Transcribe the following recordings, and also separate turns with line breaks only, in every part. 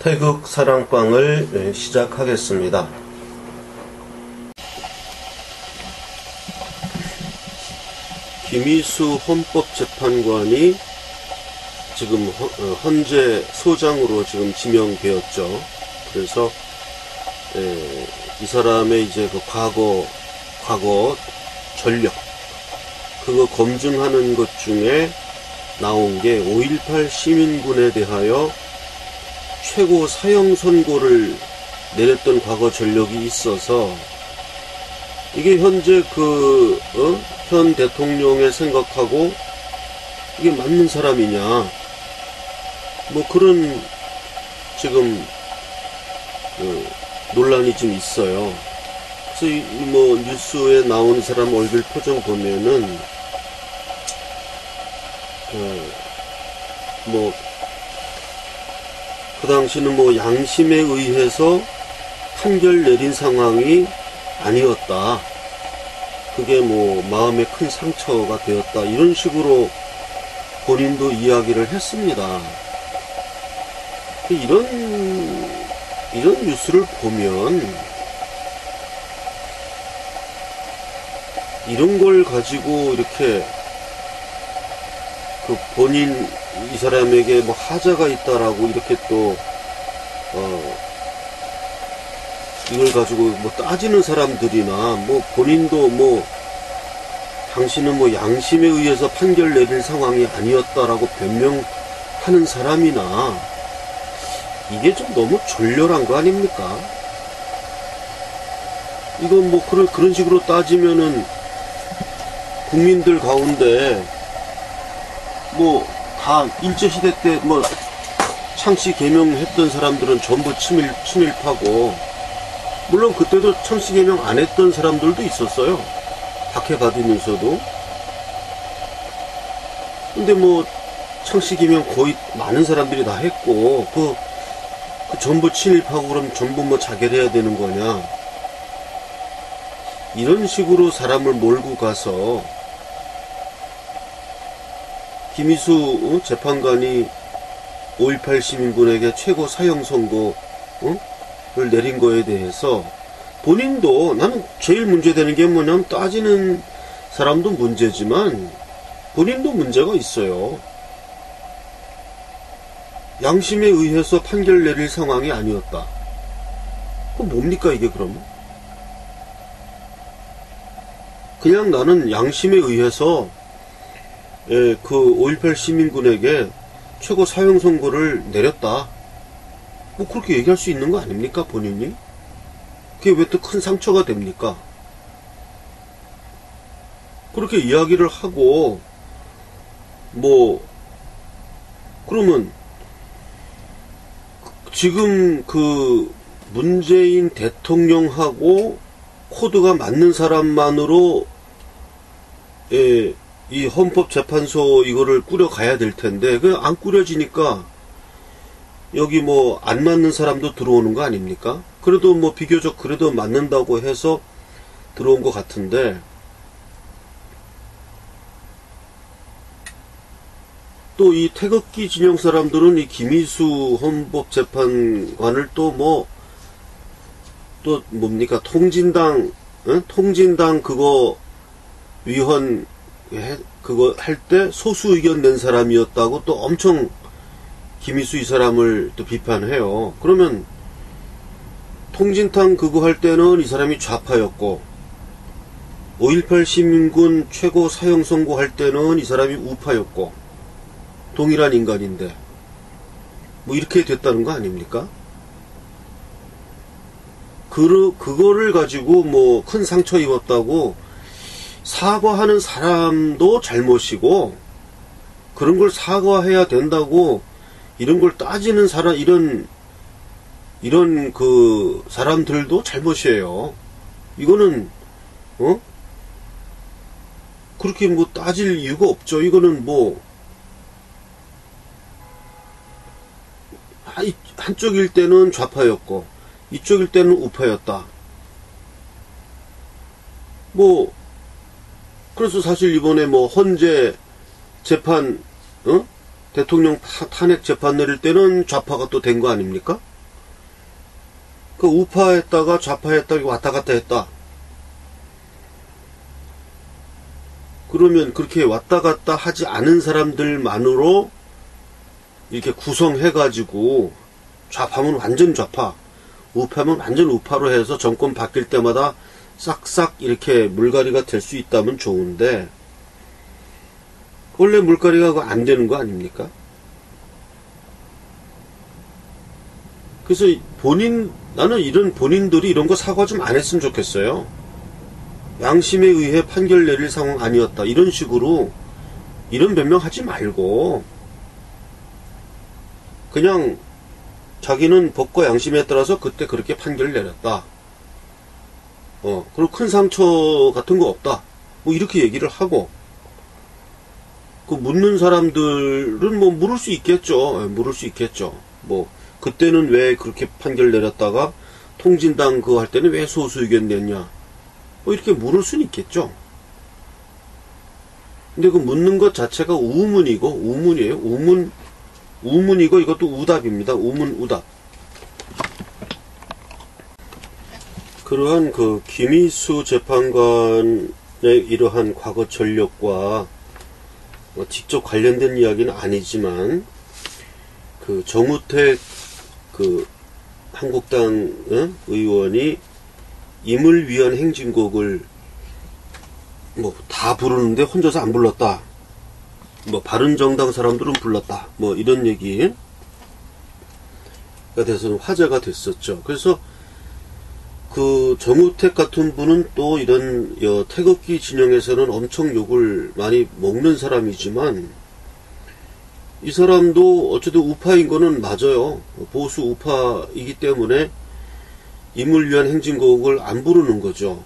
태극 사랑방을 시작하겠습니다. 김희수 헌법재판관이 지금 헌재 소장으로 지금 지명되었죠. 그래서 이 사람의 이제 그 과거 전력 그거 검증하는 것 중에 나온 게 5.18 시민군에 대하여 최고 사형 선고를 내렸던 과거 전력이 있어서 이게 현재 현 대통령의 생각하고 이게 맞는 사람이냐 뭐 그런 지금 논란이 좀 있어요. 그래서 뭐 뉴스에 나오는 사람 얼굴 표정 보면은 뭐 그 당시는 뭐 양심에 의해서 판결 내린 상황이 아니었다. 그게 뭐 마음에 큰 상처가 되었다. 이런 식으로 본인도 이야기를 했습니다. 이런 뉴스를 보면 이런 걸 가지고 이렇게 본인 이 사람에게 뭐 하자가 있다라고 이렇게 또 이걸 가지고 뭐 따지는 사람들이나 뭐 본인도 뭐 당신은 뭐 양심에 의해서 판결 내릴 상황이 아니었다라고 변명하는 사람이나 이게 좀 너무 졸렬한 거 아닙니까? 이건 뭐 그런 식으로 따지면은 국민들 가운데 뭐 다 일제시대 때 뭐 창씨 개명했던 사람들은 전부 친일파고 물론 그때도 창씨 개명 안 했던 사람들도 있었어요. 박해받으면서도. 근데 뭐 창씨 개명 거의 많은 사람들이 다 했고 그 전부 친일파고 그럼 전부 뭐 자결해야 되는 거냐. 이런 식으로 사람을 몰고 가서 김희수 재판관이 5.18 시민군에게 최고 사형 선고를 내린 거에 대해서 본인도 나는 제일 문제되는 게 뭐냐면 따지는 사람도 문제지만 본인도 문제가 있어요. 양심에 의해서 판결 내릴 상황이 아니었다. 그럼 뭡니까 이게 그러면? 그냥 나는 양심에 의해서 그 5.18 시민군에게 최고 사형 선고를 내렸다. 뭐 그렇게 얘기할 수 있는 거 아닙니까 본인이? 그게 왜 또 큰 상처가 됩니까? 그렇게 이야기를 하고 뭐 그러면 지금 문재인 대통령하고 코드가 맞는 사람만으로 이 헌법재판소 이거를 꾸려가야 될 텐데 그 안 꾸려지니까 여기 뭐 안 맞는 사람도 들어오는 거 아닙니까? 그래도 뭐 비교적 그래도 맞는다고 해서 들어온 것 같은데 또 이 태극기 진영 사람들은 이 김희수 헌법재판관을 또 뭡니까 통진당 그거 위헌 그거 할 때 소수 의견 낸 사람이었다고 또 엄청 김희수 이 사람을 또 비판해요. 그러면 통진당 그거 할 때는 이 사람이 좌파였고 5.18 시민군 최고 사형 선고할 때는 이 사람이 우파였고 동일한 인간인데 뭐 이렇게 됐다는 거 아닙니까? 그거를 가지고 뭐 큰 상처 입었다고 사과하는 사람도 잘못이고 그런 걸 사과해야 된다고 이런 걸 따지는 사람 이런 그 사람들도 잘못이에요. 이거는 그렇게 뭐 따질 이유가 없죠. 이거는 뭐 한쪽일 때는 좌파였고 이쪽일 때는 우파였다. 뭐 그래서 사실 이번에 뭐 헌재 재판 대통령 탄핵 재판 내릴 때는 좌파가 또 된 거 아닙니까? 그 우파했다가 좌파했다 왔다 갔다 했다. 그러면 그렇게 왔다 갔다 하지 않은 사람들만으로 이렇게 구성해가지고 좌파면 완전 좌파, 우파면 완전 우파로 해서 정권 바뀔 때마다 싹싹 이렇게 물갈이가 될 수 있다면 좋은데, 원래 물갈이가 안 되는 거 아닙니까? 그래서 나는 이런 본인들이 이런 거 사과 좀 안 했으면 좋겠어요. 양심에 의해 판결 내릴 상황 아니었다. 이런 식으로, 이런 변명하지 말고, 그냥 자기는 법과 양심에 따라서 그때 그렇게 판결을 내렸다. 그리고 큰 상처 같은 거 없다. 뭐 이렇게 얘기를 하고, 그 묻는 사람들은 뭐 물을 수 있겠죠. 물을 수 있겠죠. 뭐 그때는 왜 그렇게 판결 내렸다가 통진당 그거 할 때는 왜 소수 의견 냈냐. 뭐 이렇게 물을 수는 있겠죠. 근데 그 묻는 것 자체가 우문이에요. 우문이고 이것도 우답입니다. 우문우답. 그러한 그 김희수 재판관의 이러한 과거 전력과 직접 관련된 이야기는 아니지만, 그 정우택 그 한국당 의원이 임을 위한 행진곡을 뭐 다 부르는데 혼자서 안 불렀다. 뭐 바른정당 사람들은 불렀다. 뭐 이런 얘기가 돼서 화제가 됐었죠. 그래서 그 정우택 같은 분은 또 이런 태극기 진영에서는 엄청 욕을 많이 먹는 사람이지만, 이 사람도 어쨌든 우파인 거는 맞아요. 보수 우파이기 때문에 임을 위한 행진곡을 안 부르는 거죠.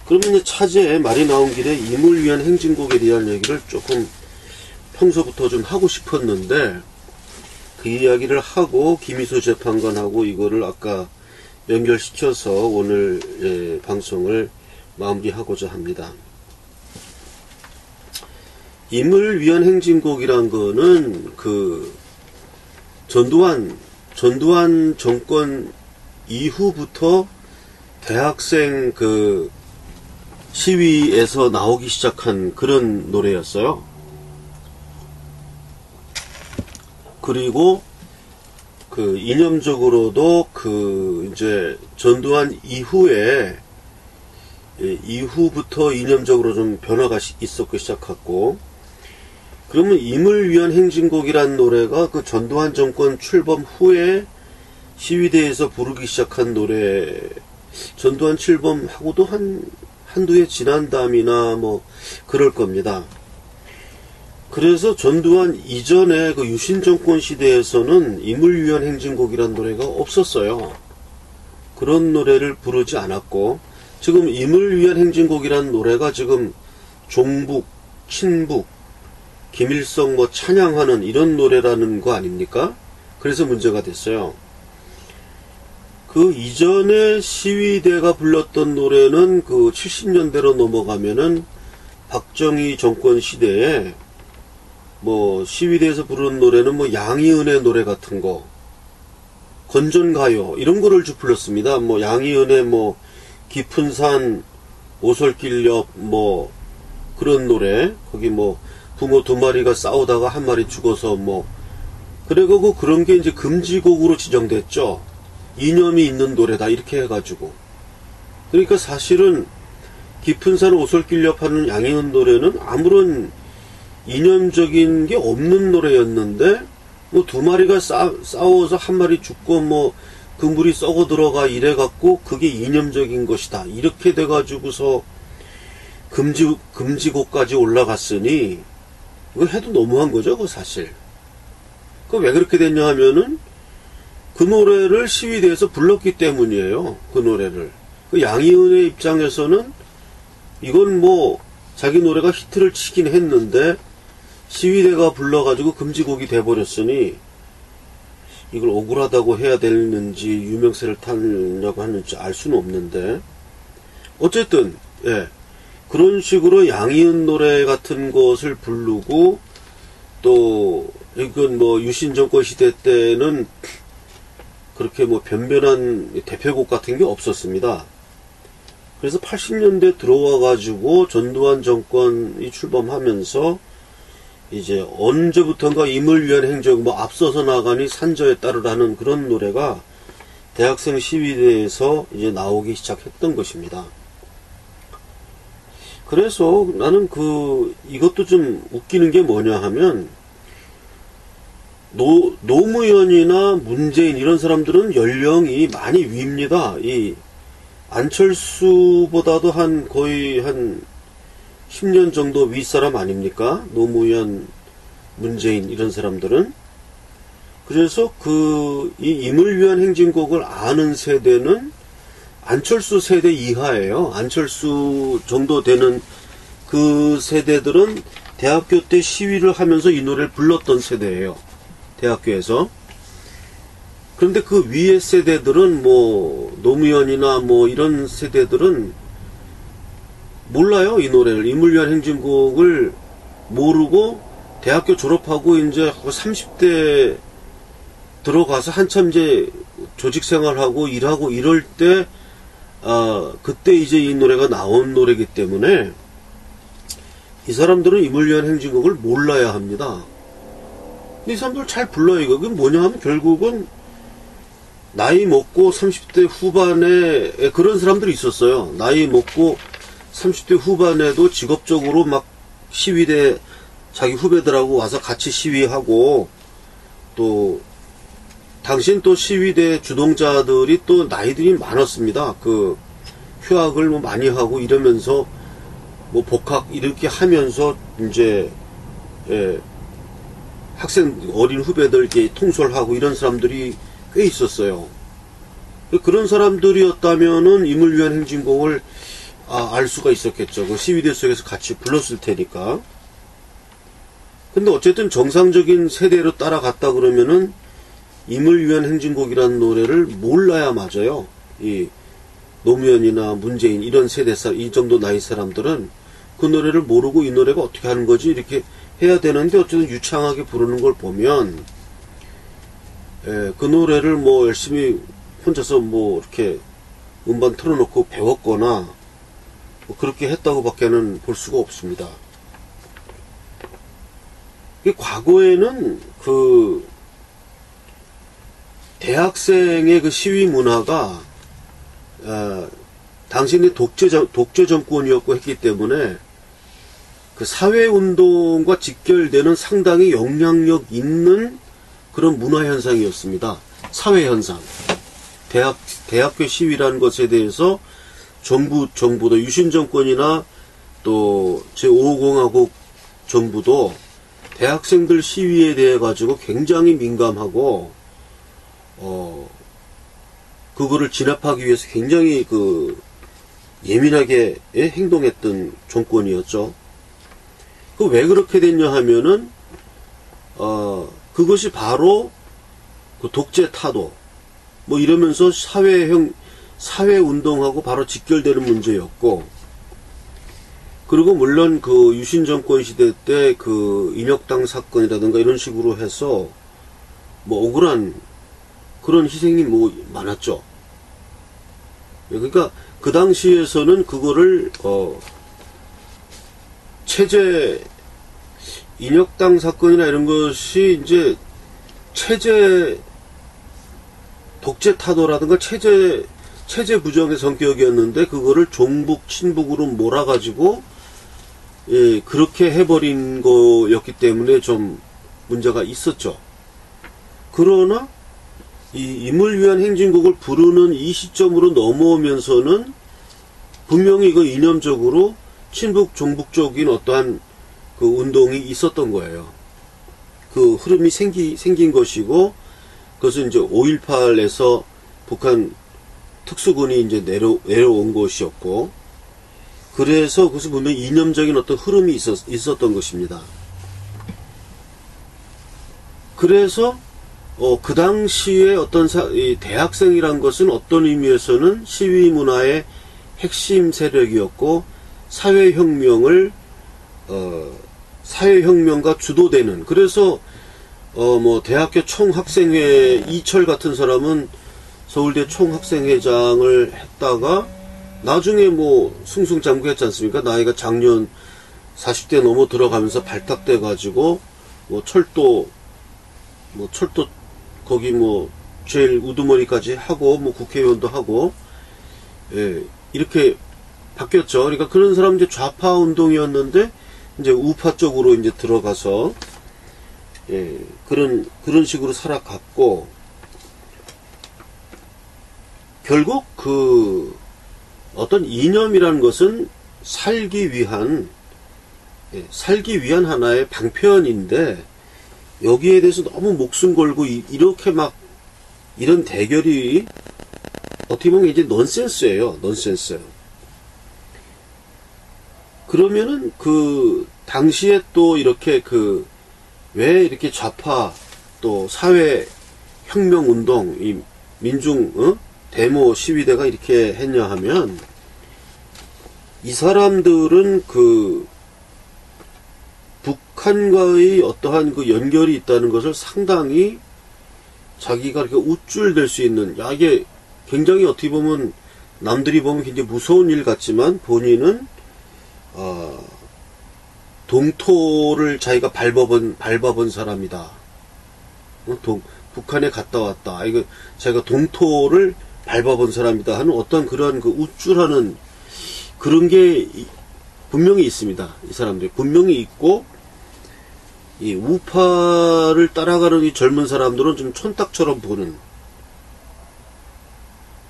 그러면 차제에 말이 나온 길에 임을 위한 행진곡에 대한 얘기를 조금 평소부터 좀 하고 싶었는데, 그 이야기를 하고 김희수 재판관하고 이거를 아까 연결시켜서 오늘 방송을 마무리하고자 합니다. 임을 위한 행진곡이란 거는 그 전두환 정권 이후부터 대학생 그 시위에서 나오기 시작한 그런 노래였어요. 그리고 그 이념적으로도 그 이제 전두환 이후부터 이념적으로 좀 변화가 있었고 시작했고, 그러면 임을 위한 행진곡이란 노래가 그 전두환 정권 출범 후에 시위대에서 부르기 시작한 노래, 전두환 출범하고도 한두 해 지난 다음이나 뭐 그럴 겁니다. 그래서 전두환 이전에 그 유신 정권 시대에서는 임을 위한 행진곡이란 노래가 없었어요. 그런 노래를 부르지 않았고, 지금 임을 위한 행진곡이란 노래가 지금 종북, 친북, 김일성 뭐 찬양하는 이런 노래라는 거 아닙니까? 그래서 문제가 됐어요. 그 이전에 시위대가 불렀던 노래는 그 70년대로 넘어가면은 박정희 정권 시대에 뭐 시위대에서 부르는 노래는 뭐 양희은의 노래 같은 거, 건전가요 이런 거를 주 불렀습니다. 뭐 양희은의 뭐 깊은 산, 오솔길 옆 뭐 그런 노래, 거기 뭐 붕어 두 마리가 싸우다가 한 마리 죽어서 뭐, 그리고 그런 게 이제 금지곡으로 지정됐죠. 이념이 있는 노래다 이렇게 해가지고. 그러니까 사실은 깊은 산 오솔길 옆 하는 양희은 노래는 아무런 이념적인 게 없는 노래였는데, 뭐 두 마리가 싸워서 한 마리 죽고 뭐 그물이 썩어 들어가 이래갖고 그게 이념적인 것이다 이렇게 돼가지고서 금지곡까지 올라갔으니 이거 해도 너무한 거죠. 그 사실 그 왜 그렇게 됐냐 하면은 그 노래를 시위대에서 불렀기 때문이에요. 그 노래를 그 양희은의 입장에서는 이건 뭐 자기 노래가 히트를 치긴 했는데 시위대가 불러가지고 금지곡이 돼버렸으니 이걸 억울하다고 해야 되는지 유명세를 타려고 하는지 알 수는 없는데, 어쨌든 그런 식으로 양희은 노래 같은 것을 부르고, 또 이건 뭐 유신 정권 시대 때는 그렇게 뭐 변변한 대표곡 같은 게 없었습니다. 그래서 80년대 들어와 가지고 전두환 정권이 출범하면서 이제 언제부턴가 임을 위한 행정, 뭐 앞서서 나가니 산저에 따르라는 그런 노래가 대학생 시위대에서 이제 나오기 시작했던 것입니다. 그래서 나는 이것도 좀 웃기는 게 뭐냐 하면, 노무현이나 문재인 이런 사람들은 연령이 많이 위입니다. 이 안철수보다도 거의 한 10년 정도 윗사람 아닙니까? 노무현, 문재인 이런 사람들은. 그래서 이 임을 위한 행진곡을 아는 세대는 안철수 세대 이하예요. 안철수 정도 되는 그 세대들은 대학교 때 시위를 하면서 이 노래를 불렀던 세대예요. 대학교에서. 그런데 그 위의 세대들은 뭐 노무현이나 뭐 이런 세대들은 몰라요. 이 노래를, 임을 위한 행진곡을 모르고 대학교 졸업하고 이제 30대 들어가서 한참 이제 조직 생활하고 일하고 이럴 때 그때 이제 이 노래가 나온 노래이기 때문에 이 사람들은 임을 위한 행진곡을 몰라야 합니다. 이 사람들 잘 불러요. 이거. 그게 뭐냐 하면 결국은 나이 먹고 30대 후반에 그런 사람들이 있었어요. 나이 먹고 30대 후반에도 직업적으로 막 시위대 자기 후배들하고 와서 같이 시위하고, 또 당신 또 시위대 주동자들이 또 나이들이 많았습니다. 휴학을 뭐 많이 하고 이러면서 뭐 복학 이렇게 하면서 이제 학생 어린 후배들 이렇게 통솔하고 이런 사람들이 꽤 있었어요. 그런 사람들이었다면은 임을 위한 행진곡을 알 수가 있었겠죠. 그 시위대 속에서 같이 불렀을 테니까. 근데 어쨌든 정상적인 세대로 따라갔다 그러면은 임을 위한 행진곡이라는 노래를 몰라야 맞아요. 이 노무현이나 문재인 이런 세대 이 정도 나이 사람들은 그 노래를 모르고 이 노래가 어떻게 하는 거지 이렇게 해야 되는데, 어쨌든 유창하게 부르는 걸 보면 그 노래를 뭐 열심히 혼자서 뭐 이렇게 음반 틀어놓고 배웠거나 뭐 그렇게 했다고 밖에는 볼 수가 없습니다. 과거에는 대학생의 시위 문화가 당시에 독재 정권이었고 했기 때문에 사회운동과 직결되는 상당히 영향력 있는 그런 문화현상이었습니다. 사회현상. 대학교 시위라는 것에 대해서 정부도 유신정권이나 또 제5공화국 정부도 대학생들 시위에 대해 가지고 굉장히 민감하고 그거를 진압하기 위해서 굉장히 예민하게 행동했던 정권이었죠. 왜 그렇게 됐냐 하면은 그것이 바로 독재 타도 뭐 이러면서 사회 운동하고 바로 직결되는 문제였고, 그리고 물론 유신 정권 시대 때 인혁당 사건이라든가 이런 식으로 해서 뭐 억울한 그런 희생이 뭐 많았죠. 그러니까 그 당시에서는 그거를 인혁당 사건이나 이런 것이 이제 독재 타도라든가 체제 부정의 성격이었는데, 그거를 종북, 친북으로 몰아가지고, 그렇게 해버린 거였기 때문에 좀 문제가 있었죠. 그러나, 이 임을 위한 행진곡을 부르는 이 시점으로 넘어오면서는 분명히 이거 이념적으로 친북, 종북적인 어떠한 운동이 있었던 거예요. 그 흐름이 생긴 것이고, 그것은 이제 5.18에서 북한 특수군이 이제 내려온 것이었고, 그래서 그것은 분명히 이념적인 어떤 흐름이 있었던 것입니다. 그래서 그 당시에 어떤 이 대학생이란 것은 어떤 의미에서는 시위 문화의 핵심 세력이었고, 사회혁명과 주도되는, 그래서 뭐 대학교 총학생회 이철 같은 사람은 서울대 총학생회장을 했다가 나중에 뭐 승승장구했지 않습니까? 나이가 작년 40대 넘어 들어가면서 발탁돼 가지고 뭐 철도 거기 뭐 제일 우두머리까지 하고 뭐 국회의원도 하고, 예, 이렇게 바뀌었죠. 그러니까 그런 사람 이제 좌파 운동이었는데 이제 우파 쪽으로 이제 들어가서, 예, 그런 식으로 살아갔고, 결국 그 어떤 이념이라는 것은 살기 위한 하나의 방편인데, 여기에 대해서 너무 목숨 걸고 이렇게 막 이런 대결이 어떻게 보면 이제 넌센스예요. 넌센스. 그러면은 그 당시에 또 이렇게 왜 이렇게 좌파 또 사회 혁명 운동, 이 민중 데모 시위대가 이렇게 했냐 하면, 이 사람들은 그 북한과의 어떠한 그 연결이 있다는 것을 상당히 자기가 이렇게 우쭐댈 수 있는, 야, 이게 굉장히 어떻게 보면 남들이 보면 굉장히 무서운 일 같지만 본인은 동토를 자기가 밟아본 사람이다. 북한에 갔다 왔다. 이거 자기가 동토를 밟아본 사람이다 하는 어떤 그런 그 우쭐하는 그런 게 분명히 있습니다. 이 사람들이 분명히 있고, 이 우파를 따라가는 이 젊은 사람들은 좀 촌딱처럼 보는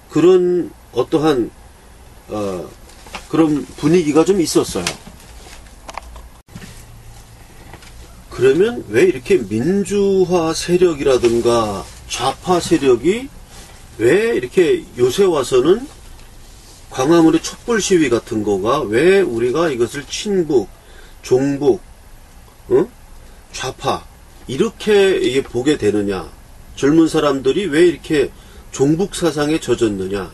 그런 어떠한 그런 분위기가 좀 있었어요. 그러면 왜 이렇게 민주화 세력이라든가 좌파 세력이 왜 이렇게 요새 와서는 광화문의 촛불 시위 같은 거가 왜 우리가 이것을 친북, 종북, 좌파 이렇게 보게 되느냐? 젊은 사람들이 왜 이렇게 종북 사상에 젖었느냐?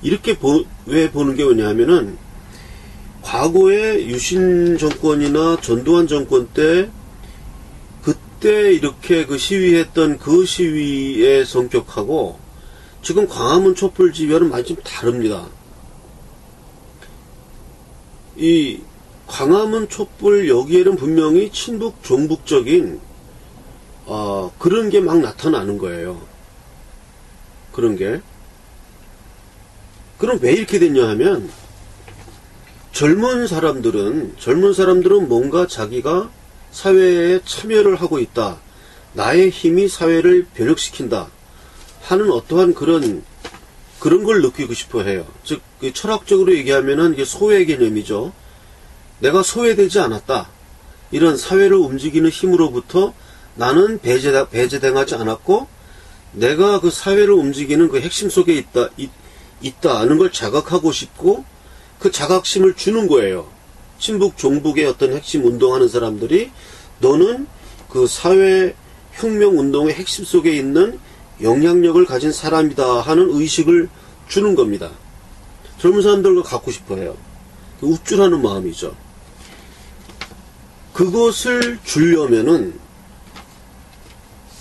이렇게 왜 보는 게 뭐냐면은, 과거에 유신 정권이나 전두환 정권 때 그때 이렇게 그 시위했던 그 시위의 성격하고 지금 광화문 촛불 시위와는 많이 좀 다릅니다. 이 광화문 촛불 여기에는 분명히 친북 종북적인 그런 게 막 나타나는 거예요. 그런 게. 그럼 왜 이렇게 됐냐 하면, 젊은 사람들은 뭔가 자기가 사회에 참여를 하고 있다. 나의 힘이 사회를 변혁시킨다. 하는 어떠한 그런 걸 느끼고 싶어 해요. 즉, 철학적으로 얘기하면은 이게 소외 개념이죠. 내가 소외되지 않았다. 이런 사회를 움직이는 힘으로부터 나는 배제당하지 않았고, 내가 그 사회를 움직이는 그 핵심 속에 있다는 걸 자각하고 싶고, 그 자각심을 주는 거예요. 친북, 종북의 어떤 핵심 운동하는 사람들이 너는 그 사회 혁명 운동의 핵심 속에 있는 영향력을 가진 사람이다 하는 의식을 주는 겁니다. 젊은 사람들과 갖고 싶어 해요. 우쭐하는 마음이죠. 그것을 주려면은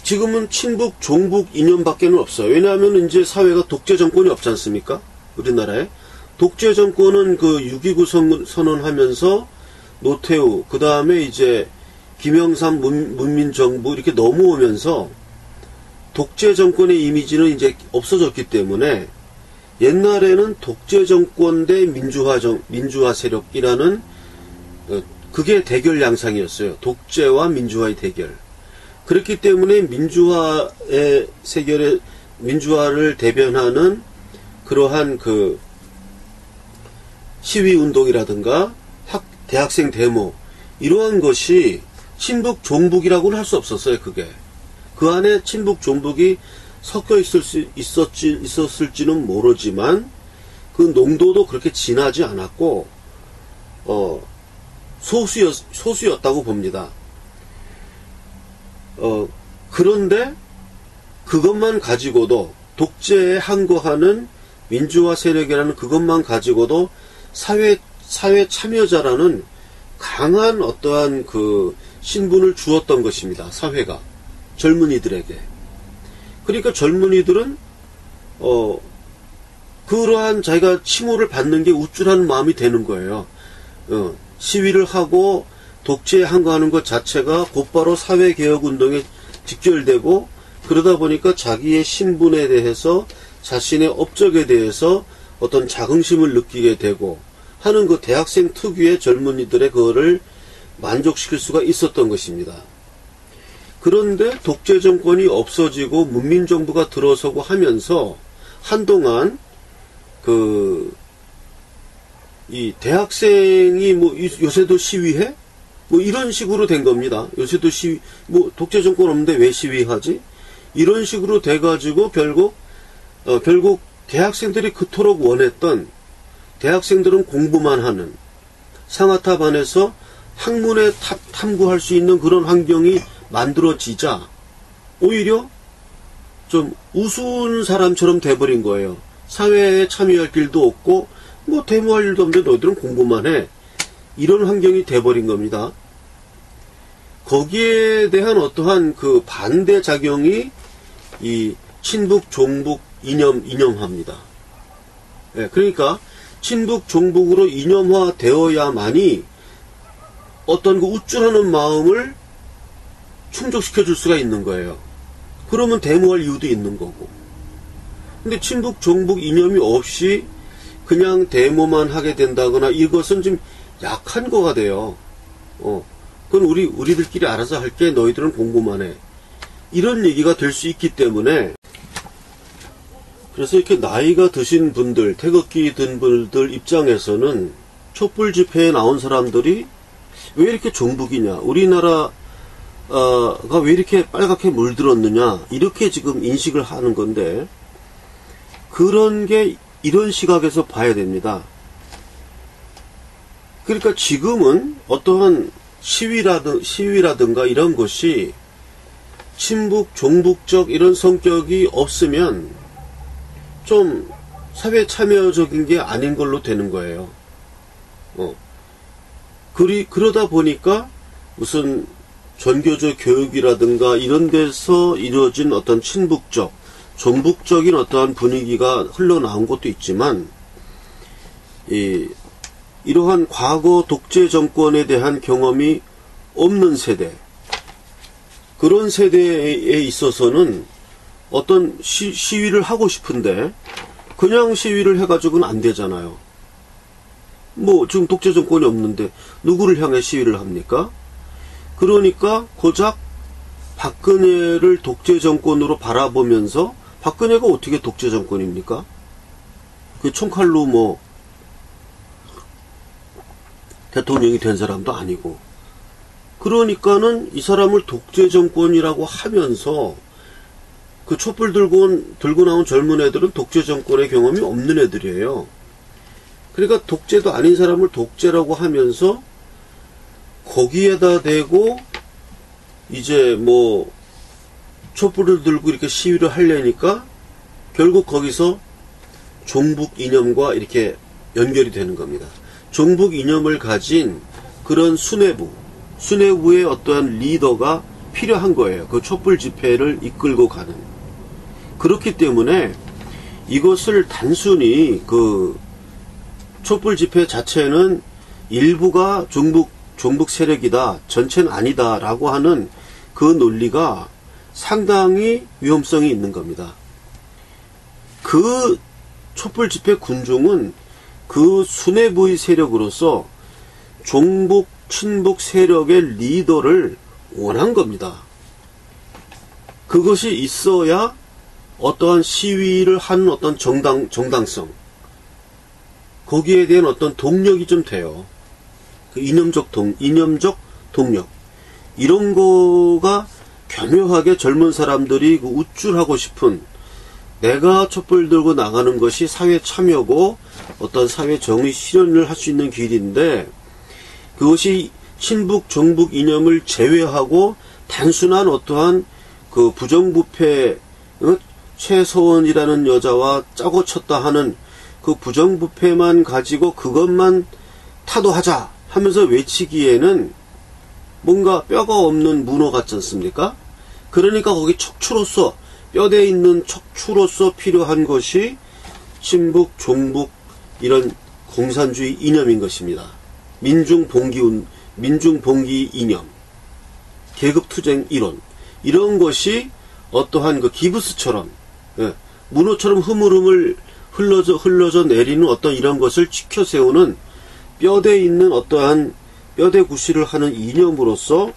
지금은 친북, 종북 이념밖에는 없어요. 왜냐하면 이제 사회가 독재 정권이 없지 않습니까? 우리나라에. 독재 정권은 그 6.29 선언하면서 노태우, 그 다음에 이제 김영삼 문민정부 이렇게 넘어오면서 독재 정권의 이미지는 이제 없어졌기 때문에, 옛날에는 독재 정권 대 민주화 세력이라는 그게 대결 양상이었어요. 독재와 민주화의 대결. 그렇기 때문에 민주화를 대변하는 그러한 그 시위 운동이라든가 대학생 데모, 이러한 것이 친북 종북이라고는 할 수 없었어요. 그게 그 안에 친북 종북이 섞여 있었을지는 모르지만 그 농도도 그렇게 진하지 않았고 소수였다고 봅니다. 그런데 그것만 가지고도, 독재에 항거하는 민주화 세력이라는 그것만 가지고도 사회 참여자라는 강한 어떠한 그 신분을 주었던 것입니다. 사회가 젊은이들에게. 그러니까 젊은이들은 그러한 자기가 칭호를 받는 게 우쭐한 마음이 되는 거예요. 시위를 하고 독재 항거하는 것 자체가 곧바로 사회개혁운동에 직결되고, 그러다 보니까 자기의 신분에 대해서, 자신의 업적에 대해서 어떤 자긍심을 느끼게 되고 하는 그 대학생 특유의 젊은이들의 그거를 만족시킬 수가 있었던 것입니다. 그런데 독재 정권이 없어지고 문민정부가 들어서고 하면서 한동안 이 대학생이 뭐 요새도 시위해? 뭐 이런 식으로 된 겁니다. 요새도 시위, 뭐 독재 정권 없는데 왜 시위하지? 이런 식으로 돼가지고 결국 대학생들이 그토록 원했던, 대학생들은 공부만 하는, 상아탑 안에서 학문에 탐구할 수 있는 그런 환경이 만들어지자 오히려 좀 우스운 사람처럼 돼버린 거예요. 사회에 참여할 길도 없고 뭐 데모할 일도 없는데 너희들은 공부만 해. 이런 환경이 돼버린 겁니다. 거기에 대한 어떠한 그 반대작용이 이 친북 종북 이념화입니다. 예, 그러니까 친북 종북으로 이념화 되어야만이 어떤 그 우쭐하는 마음을 충족시켜 줄 수가 있는 거예요. 그러면 데모할 이유도 있는 거고. 근데 친북 종북 이념이 없이 그냥 데모만 하게 된다거나, 이것은 좀 약한 거가 돼요. 그건 우리들끼리 알아서 할게, 너희들은 공부만 해. 이런 얘기가 될 수 있기 때문에, 그래서 이렇게 나이가 드신 분들, 태극기 든 분들 입장에서는 촛불 집회에 나온 사람들이 왜 이렇게 종북이냐, 우리나라가 왜 이렇게 빨갛게 물들었느냐, 이렇게 지금 인식을 하는 건데, 그런 게 이런 시각에서 봐야 됩니다. 그러니까 지금은 어떠한 시위라든가 이런 것이 친북, 종북적 이런 성격이 없으면 좀 사회 참여적인 게 아닌 걸로 되는 거예요. 그러다 보니까 무슨 전교조 교육이라든가 이런 데서 이루어진 어떤 친북적, 종북적인 어떠한 분위기가 흘러나온 것도 있지만, 이러한 과거 독재 정권에 대한 경험이 없는 세대, 그런 세대에 있어서는 어떤 시위를 하고 싶은데 그냥 시위를 해가지고는 안 되잖아요. 뭐 지금 독재 정권이 없는데 누구를 향해 시위를 합니까? 그러니까 고작 박근혜를 독재 정권으로 바라보면서, 박근혜가 어떻게 독재 정권입니까? 그 총칼로 뭐 대통령이 된 사람도 아니고. 그러니까는 이 사람을 독재 정권이라고 하면서 그 촛불 들고 나온 젊은 애들은 독재 정권의 경험이 없는 애들이에요. 그러니까 독재도 아닌 사람을 독재라고 하면서 거기에다 대고 이제 뭐 촛불을 들고 이렇게 시위를 하려니까 결국 거기서 종북 이념과 이렇게 연결이 되는 겁니다. 종북 이념을 가진 그런 수뇌부의 어떠한 리더가 필요한 거예요. 그 촛불 집회를 이끌고 가는. 그렇기 때문에 이것을 단순히 그 촛불 집회 자체는 일부가 종북 세력이다, 전체는 아니다 라고 하는 그 논리가 상당히 위험성이 있는 겁니다. 그 촛불 집회 군중은 그 수뇌부의 세력으로서 종북, 친북 세력의 리더를 원한 겁니다. 그것이 있어야 어떠한 시위를 하는 어떤 정당성, 거기에 대한 어떤 동력이 좀 돼요. 그 이념적 동력. 이런 거가 교묘하게 젊은 사람들이 그 우쭐하고 싶은, 내가 촛불 들고 나가는 것이 사회 참여고 어떤 사회 정의 실현을 할 수 있는 길인데, 그것이 친북, 종북 이념을 제외하고 단순한 어떠한 그 부정부패, 최서원이라는 여자와 짜고 쳤다 하는 그 부정부패만 가지고 그것만 타도하자 하면서 외치기에는 뭔가 뼈가 없는 문어 같지 않습니까? 그러니까 거기 척추로서 뼈대 있는 척추로서 필요한 것이 친북, 종북 이런 공산주의 이념인 것입니다. 민중봉기 이념, 계급투쟁 이론 이런 것이 어떠한 그 기부스처럼 문호처럼 흐물흐물 흘러져 내리는 어떤 이런 것을 지켜세우는 뼈대 있는 어떠한 뼈대 구실을 하는 이념으로서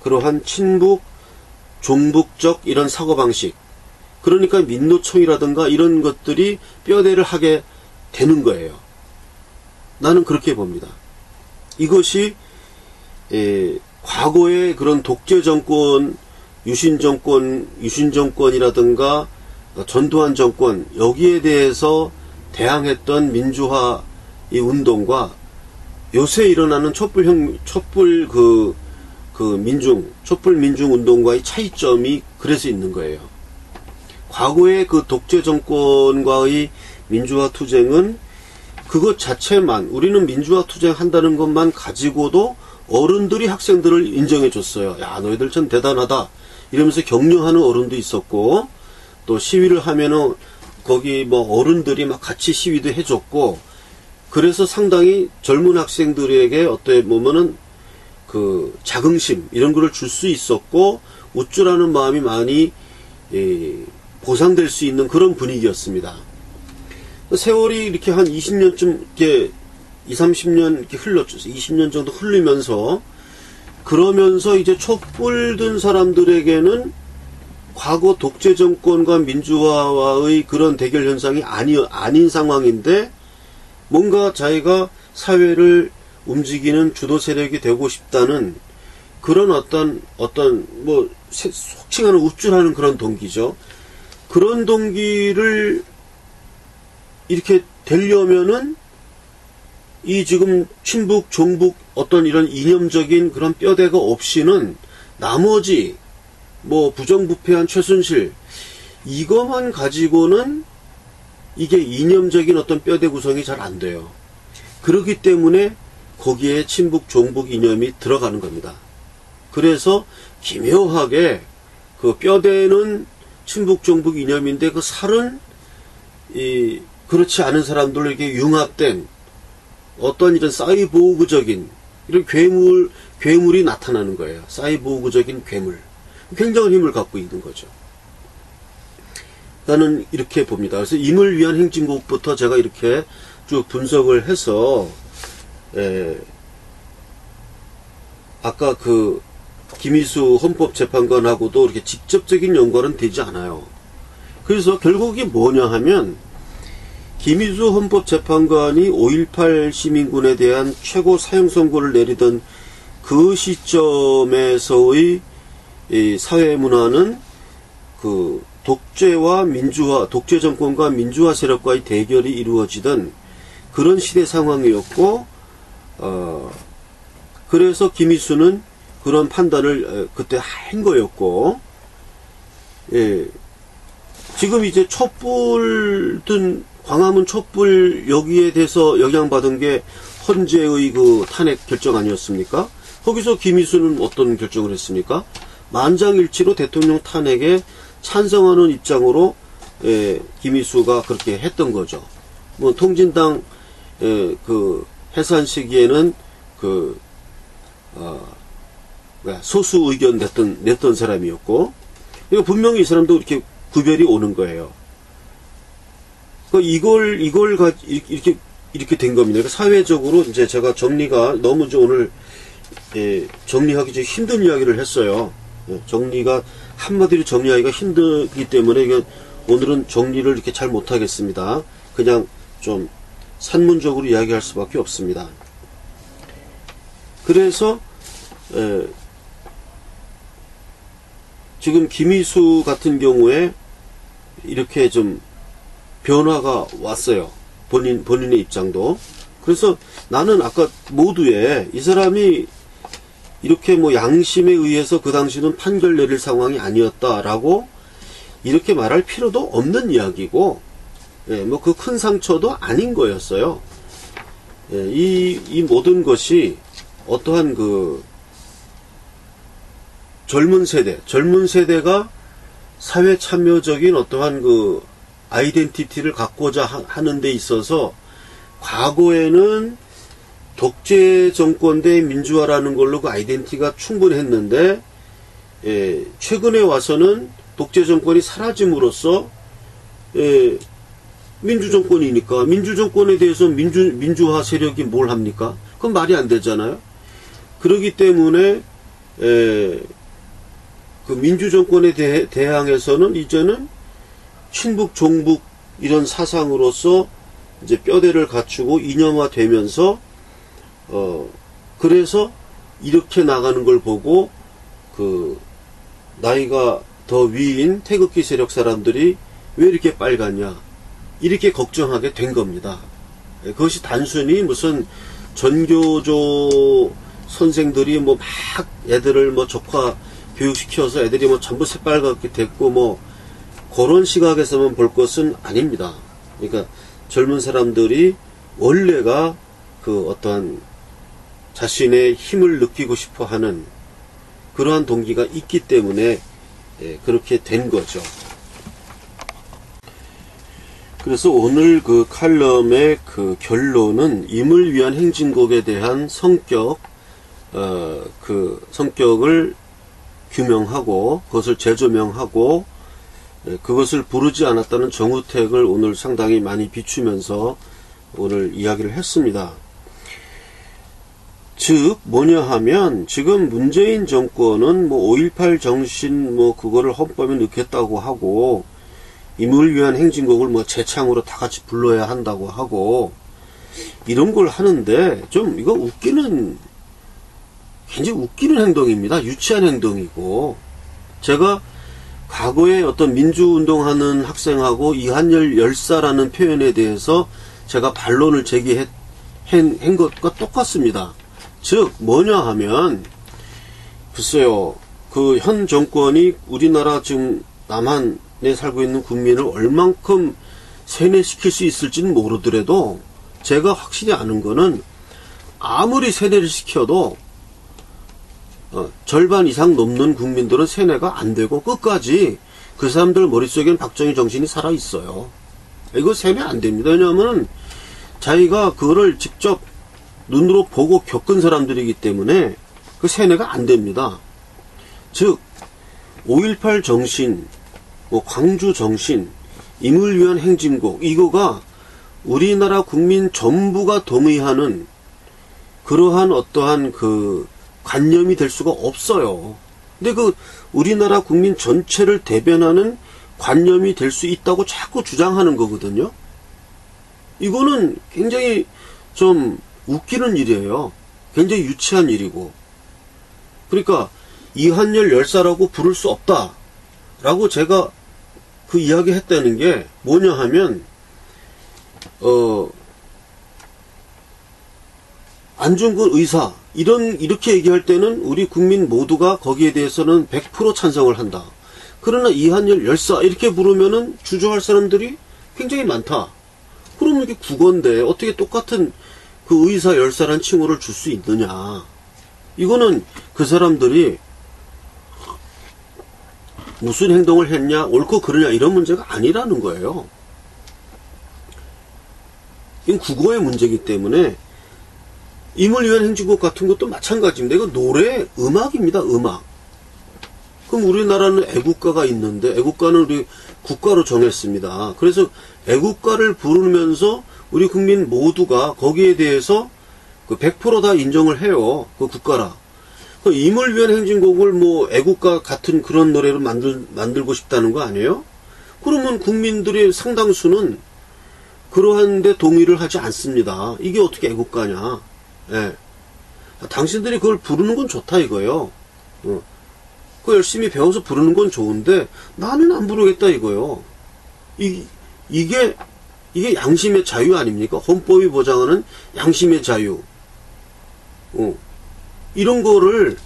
그러한 친북, 종북적 이런 사고방식, 그러니까 민노총이라든가 이런 것들이 뼈대를 하게 되는 거예요. 나는 그렇게 봅니다. 이것이 과거의 그런 독재정권, 유신정권이라든가 전두환 정권 여기에 대해서 대항했던 민주화 이 운동과 요새 일어나는 촛불 민중 운동과의 차이점이 그래서 있는 거예요. 과거의 그 독재 정권과의 민주화 투쟁은 그것 자체만, 우리는 민주화 투쟁 한다는 것만 가지고도 어른들이 학생들을 인정해 줬어요. 야, 너희들 참 대단하다 이러면서 격려하는 어른도 있었고, 또 시위를 하면은 거기 뭐 어른들이 막 같이 시위도 해줬고, 그래서 상당히 젊은 학생들에게 어떻게 보면은 그 자긍심 이런 거를 줄 수 있었고, 우쭐하는 마음이 많이 보상될 수 있는 그런 분위기였습니다. 세월이 이렇게 한 20년쯤 이렇게 20-30년 이렇게 흘렀죠. 20년 정도 흐르면서, 그러면서 이제 촛불 든 사람들에게는 과거 독재 정권과 민주화와의 그런 대결 현상이 아닌 상황인데, 뭔가 자기가 사회를 움직이는 주도 세력이 되고 싶다는 그런 어떤 뭐 속칭하는 우쭐하는 그런 동기죠. 그런 동기를 이렇게 되려면은 이 지금 친북, 종북 어떤 이런 이념적인 그런 뼈대가 없이는 나머지 뭐 부정부패한 최순실 이것만 가지고는 이게 이념적인 어떤 뼈대 구성이 잘 안 돼요. 그렇기 때문에 거기에 친북, 종북 이념이 들어가는 겁니다. 그래서 기묘하게 그 뼈대는 친북, 종북 이념인데 그 살은 그렇지 않은 사람들로 이렇게 융합된 어떤 이런 사이보그적인 이런 괴물이 나타나는 거예요. 사이보그적인 괴물. 굉장한 힘을 갖고 있는 거죠. 나는 이렇게 봅니다. 그래서 임을 위한 행진곡부터 제가 이렇게 쭉 분석을 해서, 아까 그 김희수 헌법재판관하고도 이렇게 직접적인 연관은 되지 않아요. 그래서 결국이 뭐냐 하면, 김희수 헌법재판관이 5.18 시민군에 대한 최고 사형 선고를 내리던 그 시점에서의 사회 문화는 그 독재와 민주화, 독재 정권과 민주화 세력과의 대결이 이루어지던 그런 시대 상황이었고, 그래서 김희수는 그런 판단을 그때 한 거였고, 지금 이제 광화문 촛불 여기에 대해서 영향받은 게 헌재의 그 탄핵 결정 아니었습니까? 거기서 김희수는 어떤 결정을 했습니까? 만장일치로 대통령 탄핵에 찬성하는 입장으로 김희수가 그렇게 했던 거죠. 뭐 통진당 그 해산 시기에는 소수 의견 냈던 사람이었고, 이거 분명히 이 사람도 이렇게 구별이 오는 거예요. 이렇게 된 겁니다. 그러니까 사회적으로 이제 제가 정리가 너무 오늘 정리하기 좀 힘든 이야기를 했어요. 정리가 한마디로 정리하기가 힘들기 때문에 오늘은 정리를 이렇게 잘 못하겠습니다. 그냥 좀 산문적으로 이야기할 수밖에 없습니다. 그래서 지금 김희수 같은 경우에 이렇게 좀 변화가 왔어요. 본인의 입장도. 그래서 나는 아까 모두에 이 사람이 이렇게 뭐 양심에 의해서 그 당시는 판결 내릴 상황이 아니었다라고 이렇게 말할 필요도 없는 이야기고, 뭐 그 큰 상처도 아닌 거였어요. 이 모든 것이 어떠한 그 젊은 세대가 사회 참여적인 어떠한 그 아이덴티티를 갖고자 하는 데 있어서 과거에는 독재 정권 대 민주화라는 걸로 그 아이덴티티가 충분했는데, 최근에 와서는 독재 정권이 사라짐으로써 민주 정권이니까 민주 정권에 대해서 민주화 세력이 뭘 합니까? 그건 말이 안 되잖아요. 그렇기 때문에 그 민주 정권에 대항해서는 이제는 친북 종북 이런 사상으로서 이제 뼈대를 갖추고 이념화되면서 그래서 이렇게 나가는 걸 보고 그 나이가 더 위인 태극기 세력 사람들이 왜 이렇게 빨갛냐 이렇게 걱정하게 된 겁니다. 그것이 단순히 무슨 전교조 선생들이 뭐 막 애들을 뭐 적화 교육시켜서 애들이 뭐 전부 새빨갛게 됐고 뭐 그런 시각에서만 볼 것은 아닙니다. 그러니까 젊은 사람들이 원래가 그 어떠한 자신의 힘을 느끼고 싶어 하는 그러한 동기가 있기 때문에 그렇게 된 거죠. 그래서 오늘 그 칼럼의 그 결론은 임을 위한 행진곡에 대한 그 성격을 규명하고 그것을 재조명하고 그것을 부르지 않았다는 정우택을 오늘 상당히 많이 비추면서 오늘 이야기를 했습니다. 즉 뭐냐 하면 지금 문재인 정권은 뭐 5.18 정신 뭐 그거를 헌법에 넣겠다고 하고 임을 위한 행진곡을 뭐 재창으로 다 같이 불러야 한다고 하고 이런 걸 하는데 좀 이거 굉장히 웃기는 행동입니다. 유치한 행동이고 제가 과거에 어떤 민주운동하는 학생하고 이한열 열사라는 표현에 대해서 제가 반론을 제기한 것과 똑같습니다. 즉 뭐냐 하면 글쎄요 그 현 정권이 우리나라 지금 남한에 살고 있는 국민을 얼만큼 세뇌시킬 수 있을지는 모르더라도 제가 확실히 아는 거는 아무리 세뇌를 시켜도 절반 이상 넘는 국민들은 세뇌가 안 되고 끝까지 그 사람들 머릿속에는 박정희 정신이 살아있어요. 이거 세뇌 안 됩니다. 왜냐하면 자기가 그거를 직접 눈으로 보고 겪은 사람들이기 때문에 그 세뇌가 안 됩니다. 즉 5.18 정신, 뭐 광주 정신, 임을 위한 행진곡 이거가 우리나라 국민 전부가 동의하는 그러한 어떠한 그 관념이 될 수가 없어요. 근데 그 우리나라 국민 전체를 대변하는 관념이 될 수 있다고 자꾸 주장하는 거거든요. 이거는 굉장히 좀 웃기는 일이에요. 굉장히 유치한 일이고. 그러니까 이한열 열사라고 부를 수 없다 라고 제가 그 이야기 했다는 게 뭐냐 하면 안중근 의사 이렇게 얘기할 때는 우리 국민 모두가 거기에 대해서는 100% 찬성을 한다. 그러나 이한열 열사 이렇게 부르면은 주저할 사람들이 굉장히 많다. 그러면 이게 국어인데 어떻게 똑같은 그 의사 열사란 칭호를 줄 수 있느냐. 이거는 그 사람들이 무슨 행동을 했냐 옳고 그르냐 이런 문제가 아니라는 거예요. 이건 국어의 문제이기 때문에 임을 위한 행진곡 같은 것도 마찬가지입니다. 이거 노래, 음악입니다. 음악. 그럼 우리나라는 애국가가 있는데 애국가는 우리 국가로 정했습니다. 그래서 애국가를 부르면서 우리 국민 모두가 거기에 대해서 그 100% 다 인정을 해요. 그 국가라. 그 임을 위한 행진곡을 뭐 애국가 같은 그런 노래로 만들고 싶다는 거 아니에요? 그러면 국민들의 상당수는 그러한데 동의를 하지 않습니다. 이게 어떻게 애국가냐? 예. 당신들이 그걸 부르는 건 좋다 이거예요. 그 열심히 배워서 부르는 건 좋은데 나는 안 부르겠다 이거예요. 이게 양심의 자유 아닙니까? 헌법이 보장하는 양심의 자유. 이런 거를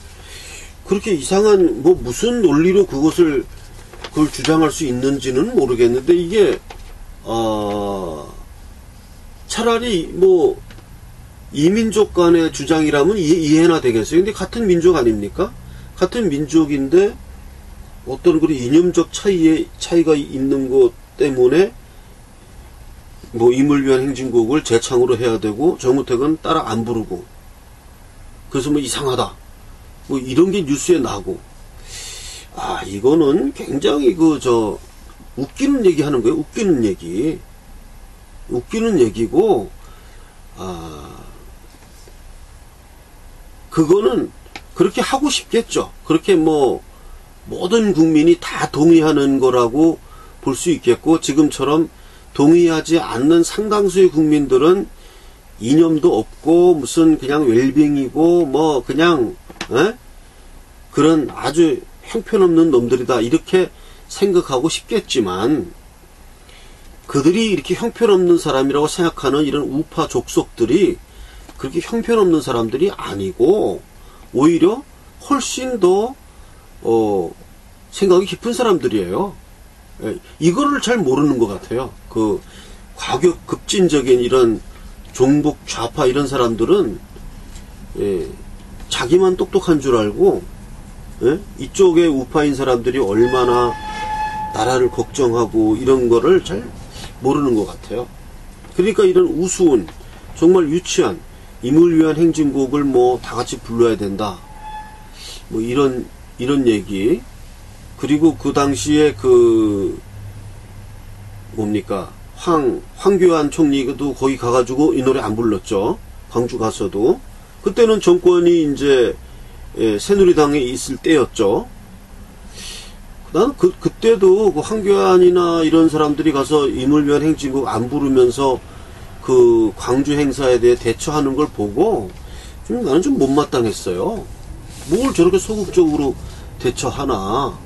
그렇게 이상한 뭐 무슨 논리로 그걸 주장할 수 있는지는 모르겠는데 이게 차라리 뭐 이민족 간의 주장이라면 이해나 되겠어요. 근데 같은 민족 아닙니까? 같은 민족인데 어떤 그런 이념적 차이가 있는 것 때문에 뭐 임을 위한 행진곡을 재창으로 해야 되고 정우택은 따라 안 부르고 그래서 뭐 이상하다 뭐 이런 게 뉴스에 나고 이거는 굉장히 웃기는 얘기 하는 거예요. 웃기는 얘기고 그거는 그렇게 하고 싶겠죠. 그렇게 뭐 모든 국민이 다 동의하는 거라고 볼 수 있겠고 지금처럼 동의하지 않는 상당수의 국민들은 이념도 없고 무슨 그냥 웰빙이고 뭐 그냥 그런 아주 형편없는 놈들이다 이렇게 생각하고 싶겠지만 그들이 이렇게 형편없는 사람이라고 생각하는 이런 우파 족속들이 그렇게 형편없는 사람들이 아니고 오히려 훨씬 더 생각이 깊은 사람들이에요. 이거를 잘 모르는 것 같아요. 그 과격급진적인 이런 종북 좌파 이런 사람들은 자기만 똑똑한 줄 알고 이쪽에 우파인 사람들이 얼마나 나라를 걱정하고 이런 거를 잘 모르는 것 같아요. 그러니까 이런 우스운 정말 유치한 임을 위한 행진곡을 뭐 다 같이 불러야 된다 뭐 이런 얘기. 그리고 그 당시에 황교안 총리도 거기 가가지고 이 노래 안 불렀죠. 광주 가서도. 그때는 정권이 이제 새누리당에 있을 때였죠. 나는 그때도 그 황교안이나 이런 사람들이 가서 임을 위한 행진곡 안 부르면서 그 광주 행사에 대해 대처하는 걸 보고 나는 좀 못마땅했어요. 뭘 저렇게 소극적으로 대처하나.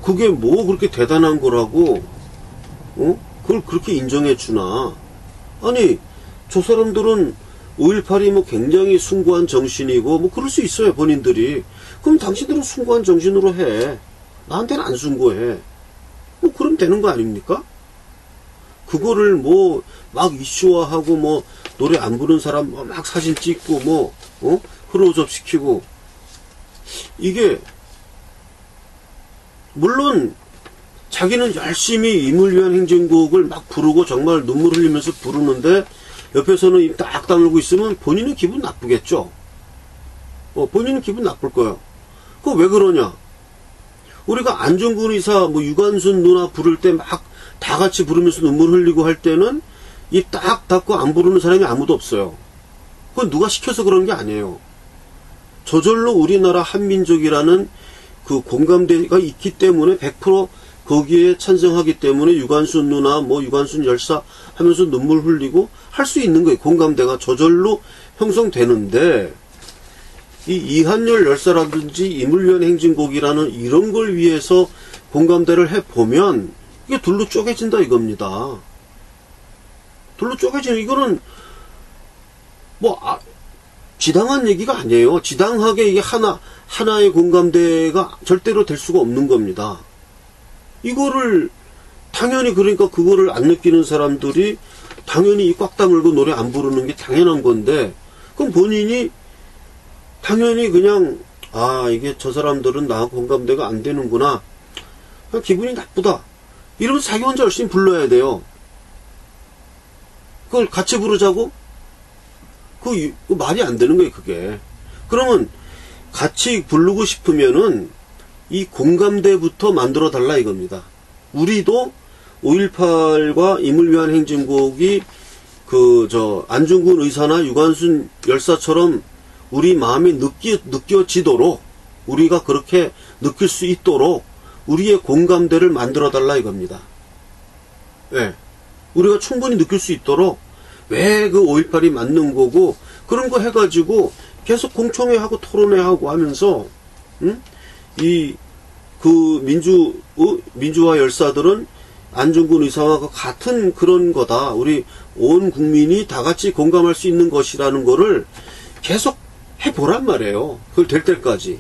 그게 뭐 그렇게 대단한 거라고 그걸 그렇게 인정해 주나. 아니 저 사람들은 5.18이 뭐 굉장히 숭고한 정신이고 뭐 그럴 수 있어요 본인들이. 그럼 당신들은 숭고한 정신으로 해. 나한테는 안 숭고해. 뭐 그럼 되는 거 아닙니까? 그거를 뭐 막 이슈화하고 뭐 노래 안 부르는 사람 막 사진 찍고 뭐 흐로접 시키고 이게 물론 자기는 열심히 임을 위한 행진곡을 막 부르고 정말 눈물 흘리면서 부르는데 옆에서는 입 딱 다물고 있으면 본인은 기분 나쁘겠죠. 본인은 기분 나쁠 거예요. 그거 왜 그러냐? 우리가 안중근 의사 뭐 유관순 누나 부를 때 막 다 같이 부르면서 눈물 흘리고 할 때는 입 딱 닫고 안 부르는 사람이 아무도 없어요. 그건 누가 시켜서 그런 게 아니에요. 저절로 우리나라 한민족이라는 그 공감대가 있기 때문에 100% 거기에 찬성하기 때문에 유관순 누나 뭐 유관순 열사 하면서 눈물 흘리고 할 수 있는 거예요. 공감대가 저절로 형성되는데 이 이한열 열사라든지 임을 위한 행진곡이라는 이런 걸 위해서 공감대를 해보면 이게 둘로 쪼개진다 이겁니다. 둘로 쪼개지는 이거는 뭐 지당한 얘기가 아니에요. 지당하게 이게 하나의 공감대가 절대로 될 수가 없는 겁니다. 이거를 당연히 그러니까 그거를 안 느끼는 사람들이 당연히 이 꽉 다물고 노래 안 부르는 게 당연한 건데 그럼 본인이 당연히 그냥 이게 저 사람들은 나하고 공감대가 안 되는구나. 그냥 기분이 나쁘다. 이러면서 자기 혼자 열심히 불러야 돼요. 그걸 같이 부르자고? 그 말이 안 되는 거예요, 그게. 그러면 같이 부르고 싶으면은 이 공감대부터 만들어 달라 이겁니다. 우리도 5.18과 임을 위한 행진곡이 안중근 의사나 유관순 열사처럼 우리 마음이 느껴지도록 우리가 그렇게 느낄 수 있도록 우리의 공감대를 만들어 달라 이겁니다. 예. 우리가 충분히 느낄 수 있도록 왜 그 5.18이 맞는 거고 그런 거 해가지고 계속 공청회하고 토론회하고 하면서 민주화 열사들은 안중근 의사와 같은 그런 거다. 우리 온 국민이 다 같이 공감할 수 있는 것이라는 거를 계속 해보란 말이에요. 그걸 될 때까지.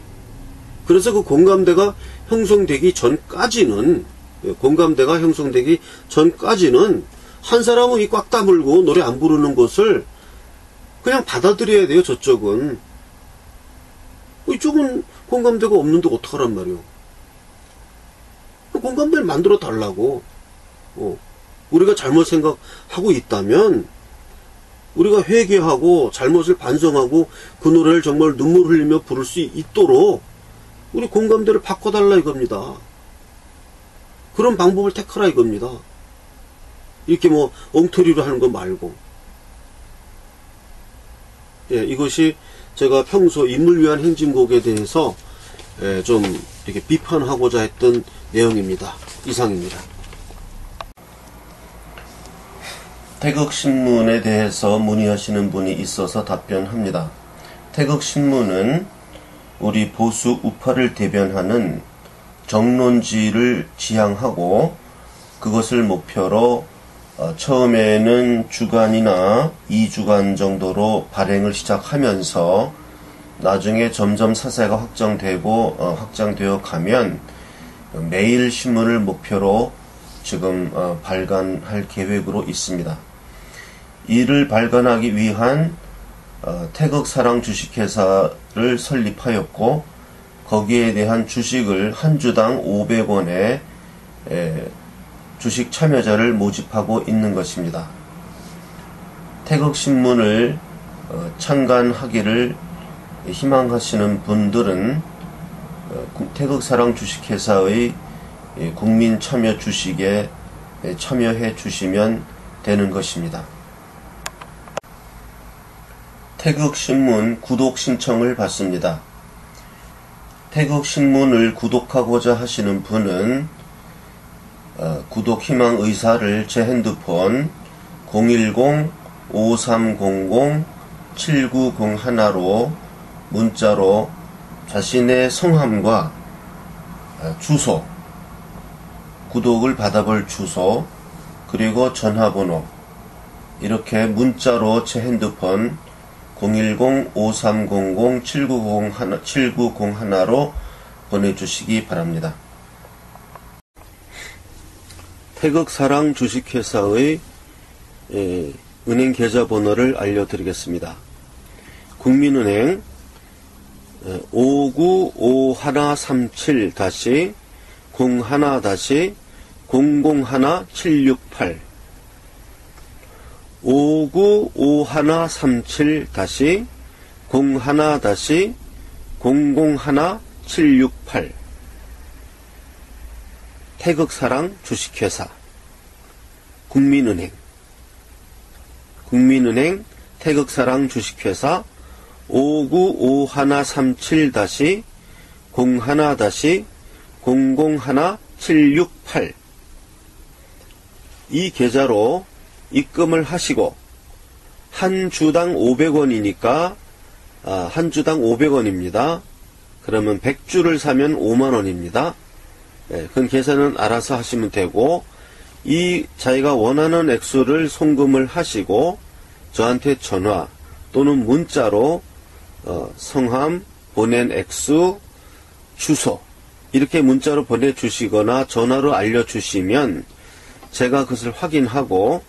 그래서 그 공감대가 형성되기 전까지는 한 사람은 이 꽉 다물고 노래 안 부르는 것을 그냥 받아들여야 돼요, 저쪽은. 이쪽은 공감대가 없는데 어떡하란 말이오. 공감대를 만들어 달라고. 우리가 잘못 생각하고 있다면 우리가 회개하고 잘못을 반성하고 그 노래를 정말 눈물 흘리며 부를 수 있도록 우리 공감대를 바꿔달라 이겁니다. 그런 방법을 택하라 이겁니다. 이렇게 뭐 엉터리로 하는 거 말고. 예, 이것이 제가 평소 인물 위한 행진곡에 대해서 좀 이렇게 비판하고자 했던 내용입니다. 이상입니다. 태극신문에 대해서 문의하시는 분이 있어서 답변합니다. 태극신문은 우리 보수 우파를 대변하는 정론지를 지향하고 그것을 목표로 처음에는 주간이나 2주간 정도로 발행을 시작하면서 나중에 점점 사세가 확장되어 가면 매일 신문을 목표로 지금 발간할 계획으로 있습니다. 이를 발간하기 위한 태극사랑 주식회사를 설립하였고 거기에 대한 주식을 한 주당 500원에 주식 참여자를 모집하고 있는 것입니다. 태극신문을 창간하기를 희망하시는 분들은 태극사랑 주식회사의 국민참여 주식에 참여해 주시면 되는 것입니다. 태극신문 구독 신청을 받습니다. 태극신문을 구독하고자 하시는 분은 구독 희망 의사를 제 핸드폰 010-5300-7901로 문자로 자신의 성함과 주소, 구독을 받아볼 주소, 그리고 전화번호 이렇게 문자로 제 핸드폰 010-5300-7901로 보내주시기 바랍니다. 태극사랑 주식회사의 은행 계좌번호를 알려드리겠습니다. 국민은행 5951-01-001768 5951-01-001768 태극사랑 주식회사 국민은행 태극사랑 주식회사 5951-01-001768 이 계좌로 입금을 하시고 한 주당 500원이니까 한 주당 500원입니다. 그러면 100주를 사면 5만원입니다. 그건 계산은 알아서 하시면 되고 이 자기가 원하는 액수를 송금을 하시고 저한테 전화 또는 문자로 성함, 보낸 액수, 주소 이렇게 문자로 보내주시거나 전화로 알려주시면 제가 그것을 확인하고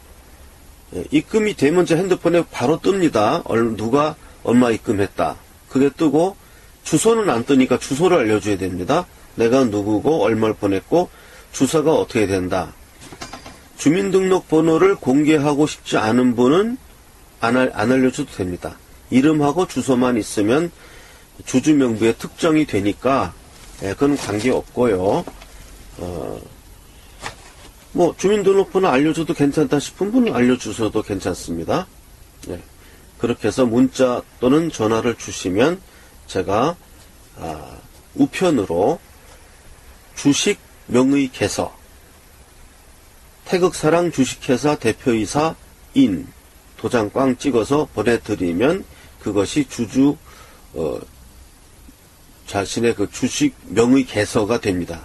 입금이 되면 제 핸드폰에 바로 뜹니다. 누가 얼마 입금했다. 그게 뜨고 주소는 안 뜨니까 주소를 알려줘야 됩니다. 내가 누구고 얼마를 보냈고 주소가 어떻게 된다. 주민등록번호를 공개하고 싶지 않은 분은 안 알려줘도 됩니다. 이름하고 주소만 있으면 주주명부에 특정이 되니까 그건 관계없고요. 뭐 주민등록번호 알려줘도 괜찮다 싶은 분은 알려주셔도 괜찮습니다. 그렇게 해서 문자 또는 전화를 주시면 제가 우편으로 주식 명의 개서 태극사랑 주식회사 대표이사 인 도장 꽝 찍어서 보내드리면 그것이 주주 자신의 그 주식 명의 개서가 됩니다.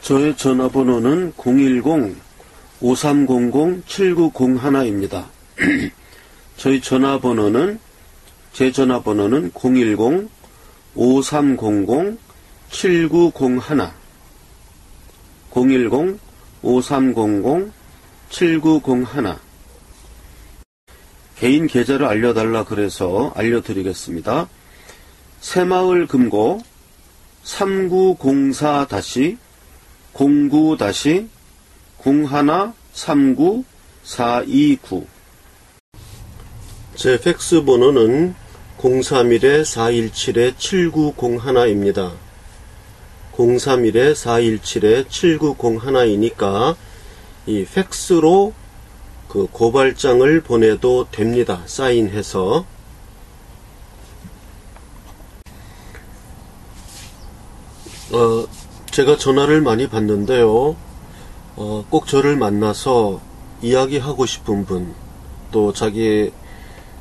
저의 전화번호는 010-5300-7901입니다. 저희 전화번호는 제 전화번호는 010-5300-7901 010-5300-7901 개인 계좌를 알려달라 그래서 알려드리겠습니다. 새마을 금고 3904-0139-39-429. 제 팩스 번호는 031-417-7901입니다. 031-417-7901이니까 이 팩스로 그 고발장을 보내도 됩니다. 사인해서. 제가 전화를 많이 받는데요. 꼭 저를 만나서 이야기하고 싶은 분, 또 자기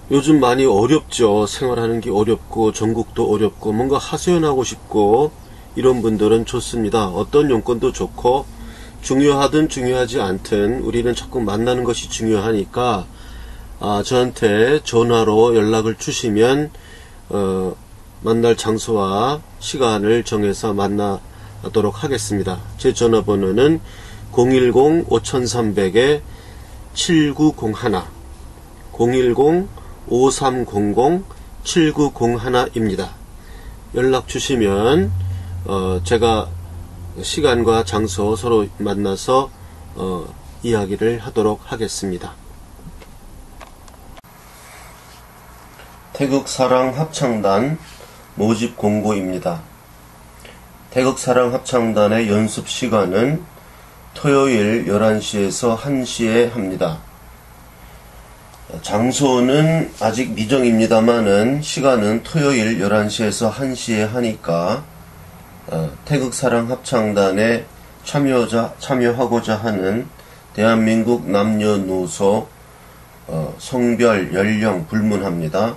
요즘 많이 어렵죠. 생활하는 게 어렵고 전국도 어렵고 뭔가 하소연하고 싶고 이런 분들은 좋습니다. 어떤 용건도 좋고 중요하든 중요하지 않든 우리는 자꾸 만나는 것이 중요하니까 저한테 전화로 연락을 주시면 만날 장소와 시간을 정해서 만나도록 하겠습니다. 제 전화번호는 010-5300-7901 010-5300-7901입니다. 연락 주시면 제가 시간과 장소 서로 만나서 이야기를 하도록 하겠습니다. 태극사랑합창단 모집 공고입니다. 태극사랑합창단의 연습 시간은 토요일 11시에서 1시에 합니다. 장소는 아직 미정입니다만은 시간은 토요일 11시에서 1시에 하니까 태극사랑합창단에 참여하고자 하는 대한민국 남녀노소 성별, 연령 불문합니다.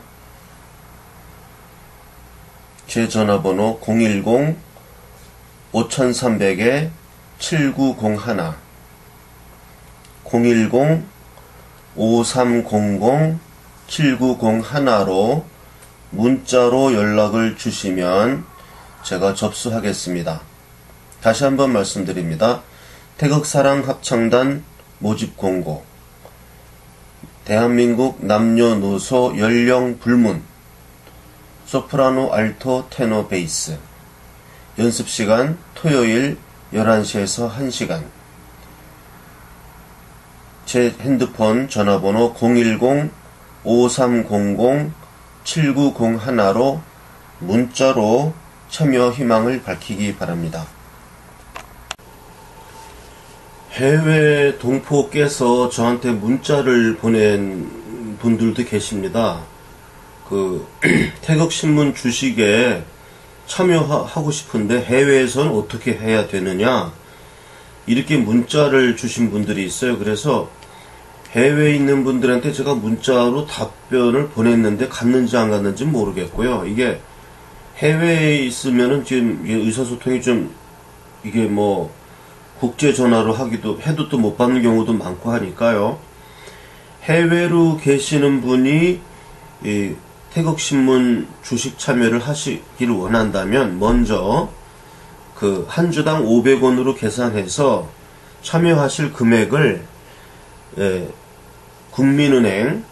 제 전화번호 010-5300-7901 010-5300-7901로 문자로 연락을 주시면 제가 접수하겠습니다. 다시 한번 말씀드립니다. 태극사랑합창단 모집 공고, 대한민국 남녀노소 연령 불문, 소프라노, 알토, 테너, 베이스. 연습시간 토요일 11시에서 1시간. 제 핸드폰 전화번호 010-5300-7901로 문자로 참여 희망을 밝히기 바랍니다. 해외 동포께서 저한테 문자를 보낸 분들도 계십니다. 태극신문 주식에 참여하고 싶은데 해외에서는 어떻게 해야 되느냐, 이렇게 문자를 주신 분들이 있어요. 그래서 해외에 있는 분들한테 제가 문자로 답변을 보냈는데 갔는지 안 갔는지 모르겠고요. 이게 해외에 있으면은 지금 의사소통이 좀 이게 국제 전화로 해도 또 못 받는 경우도 많고 하니까요. 해외로 계시는 분이 이 태극신문 주식 참여를 하시기를 원한다면 먼저 한 주당 500원으로 계산해서 참여하실 금액을 국민은행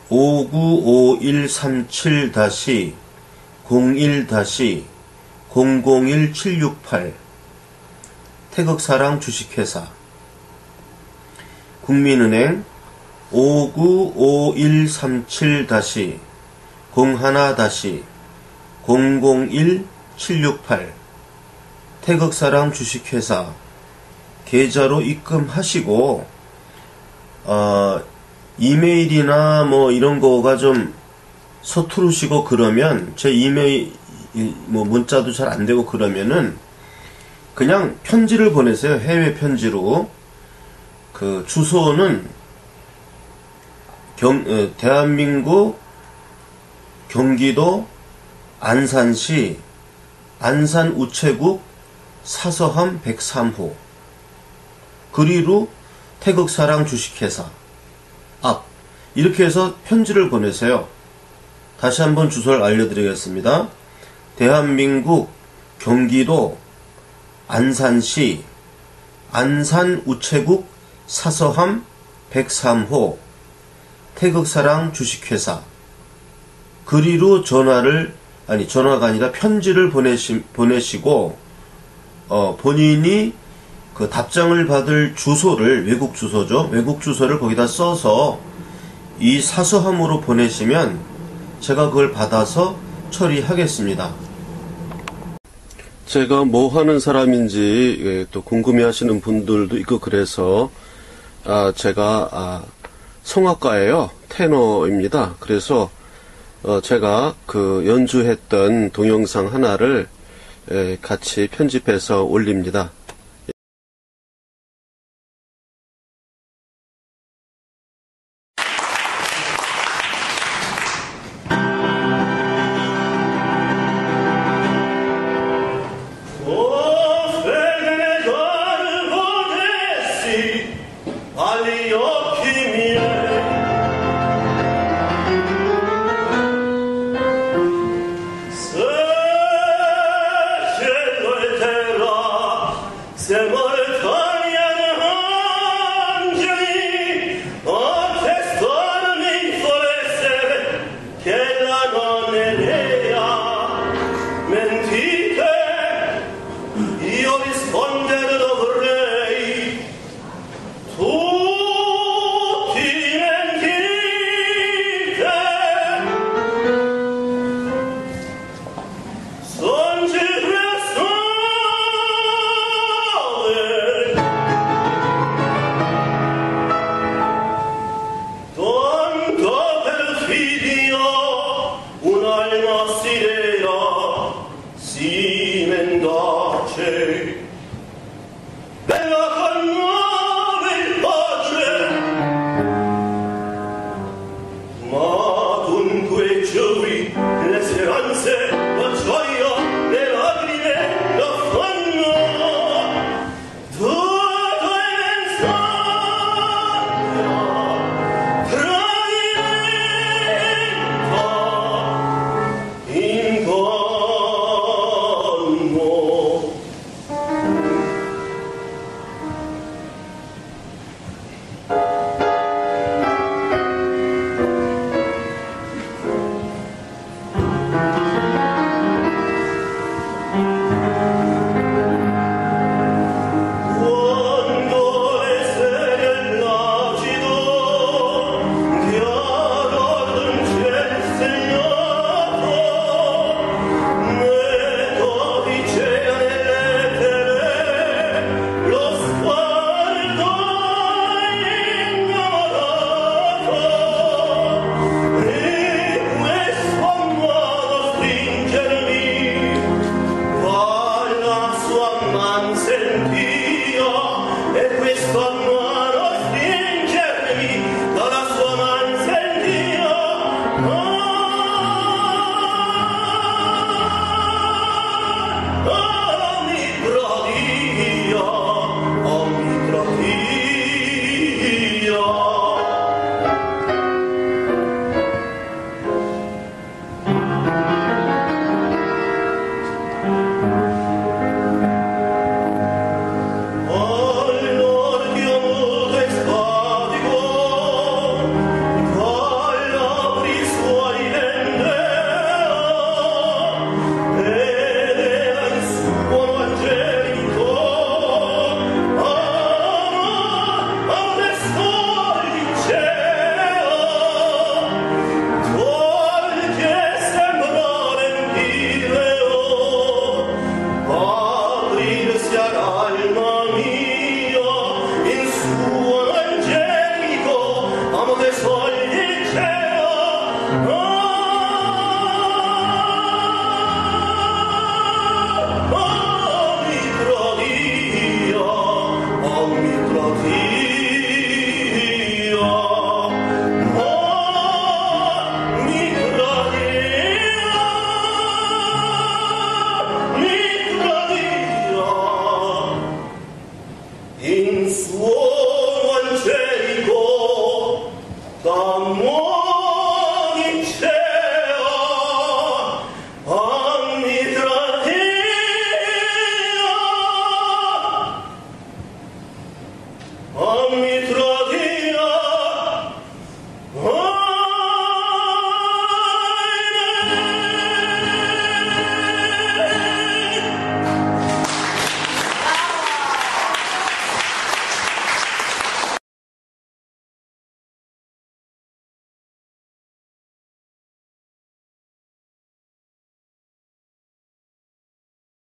595137-01-001768 태극사랑 주식회사, 국민은행 595137-01-001768 태극사랑 주식회사 계좌로 입금하시고, 이메일이나 이런 거가 좀 서투르시고 그러면 제 이메일 문자도 잘 안 되고 그러면은 그냥 편지를 보내세요. 해외 편지로. 주소는 대한민국 경기도 안산시 안산우체국 사서함 103호 그리로 태극사랑 주식회사 앞, 이렇게 해서 편지를 보내세요. 다시 한번 주소를 알려드리겠습니다. 대한민국 경기도 안산시 안산우체국 사서함 103호 태극사랑 주식회사, 그리로 전화가 아니라 편지를 보내시고, 본인이 그 답장을 받을 주소를, 외국 주소죠. 외국 주소를 거기다 써서 이 사서함으로 보내시면 제가 그걸 받아서 처리하겠습니다. 제가 뭐 하는 사람인지 또 궁금해 하시는 분들도 있고 그래서 제가 성악가예요. 테너입니다. 그래서 제가 그 연주했던 동영상 하나를 같이 편집해서 올립니다.
alma